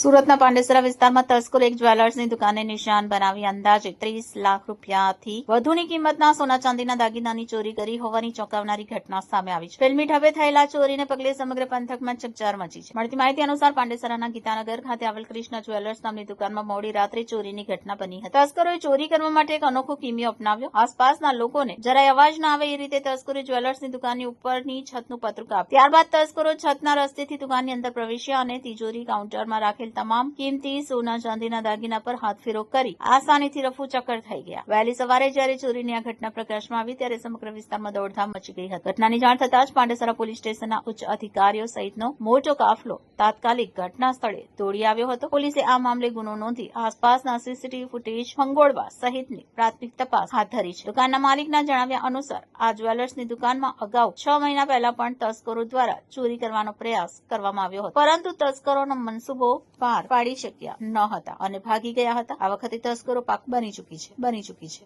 સુરતના પાંડેસરા વિસ્તારમાં તસ્કરો એક જ્વેલર્સની દુકાને નિશાન બનાવી અંદાજે 30 લાખ રૂપિયાથી વધુની કિંમતના સોના ચાંદીના દાગીનાની ચોરી કરી હોવાની ચોંકાવનારી ઘટના સામે આવી છે. ફિલ્મી ઢબે થયેલા ચોરીને પગલે સમગ્ર પંથકમાં ચકચાર મચી છે. મળતી માહિતી અનુસાર પાંડેસરાના ગીતાનગર ખાતે આવેલ કૃષ્ણ જ્વેલર્સ નામની દુકાનમાં મોડી રાત્રે ચોરીની ઘટના બની હતી. તસ્કરોએ ચોરી કરવા માટે એક અનોખો કિમિયો અપનાવ્યો. આસપાસના લોકોને જરાય અવાજ ના આવે એ રીતે તસ્કરોએ જ્વેલર્સની દુકાનની ઉપરની છતનું પતરું કાપ્યું. ત્યારબાદ તસ્કરો છતના રસ્તેથી દુકાનની અંદર પ્રવેશ્યા અને તિજોરી કાઉન્ટરમાં રાખેલ તમામ કિંમતી સોના ચાંદીના દાગીના પર હાથફેરો કરી આસાનીથી રફુચક્કર થઈ ગયા. વહેલી સવારે જ્યારે ચોરીની આ ઘટના પ્રકાશમાં આવી ત્યારે સમગ્ર વિસ્તારમાં દોડધામ મચી ગઈ હતી. ઘટનાની જાણ થતાં જ પાંડેસરા પોલીસ સ્ટેશનના ઉચ્ચ અધિકારીઓ સહિતનો મોટો કાફલો તાત્કાલિક ઘટના સ્થળે દોડી આવ્યો હતો. પોલીસે આ મામલે ગુનો નોંધી આસપાસના સીસીટીવી ફૂટેજ ખંગોળવા સહિતની પ્રાથમિક તપાસ હાથ ધરી છે. દુકાનના માલિકના જણાવ્યા અનુસાર આ જ્વેલર્સની દુકાનમાં અગાઉ 6 મહિના પહેલા પણ તસ્કરો દ્વારા ચોરી કરવાનો પ્રયાસ કરવામાં આવ્યો હતો, પરંતુ તસ્કરોનો મનસૂબો પાર પાડી શક્યા ન હતા અને ભાગી ગયા હતા. આ વખતે તસ્કરો પાક બની ચૂકી છે.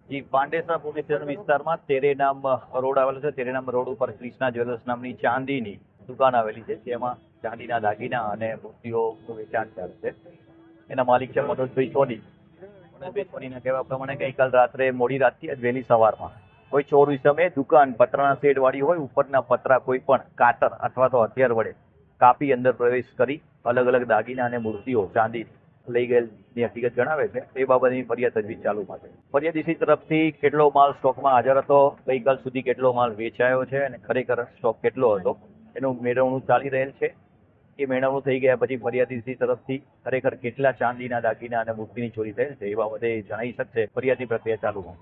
જી પાંડેસરા પોલીસ સ્ટેશન વિસ્તારમાં તેરેનામ રોડ આવેલો છે. તેરેનામ રોડ ઉપર કૃષ્ણા જ્વેલર્સ નામની ચાંદીની દુકાન આવેલી છે, જેમાં ચાંદીના દાગીના અને મૂર્તિઓનું વેચાણ ચાલે છે. એના માલિક છે મનોજભાઈ સોની. મનોજભાઈ સોનીના કહેવા પ્રમાણે ગઈકાલ રાત્રે મોડી રાતથી વહેલી સવારમાં કોઈ ચોર ઇસમે દુકાન પતરાના શેડ વાળી હોય, ઉપરના પતરા કોઈ પણ કાતર અથવા તો હથિયાર વડે કાપી અંદર પ્રવેશ કરી અલગ અલગ દાગીના અને મૂર્તિઓ ચાંદી લઈ ગયેલની હકીકત જણાવે છે. એ બાબતની ફરિયાદ તજવીજ ચાલુમાં છે. ફરિયાદી તરફથી કેટલો માલ સ્ટોકમાં હાજર હતો, ગઈકાલ સુધી કેટલો માલ વેચાયો છે અને ખરેખર સ્ટોક કેટલો હતો એનું મેળવણું ચાલી રહેલ છે. એ મેળવણું થઈ ગયા પછી ફરિયાદી તરફથી ખરેખર કેટલા ચાંદીના દાગીના અને મૂર્તિની ચોરી થયેલ છે એ બાબતે જણાવી શકશે. ફરિયાદી પ્રક્રિયા ચાલુમાં.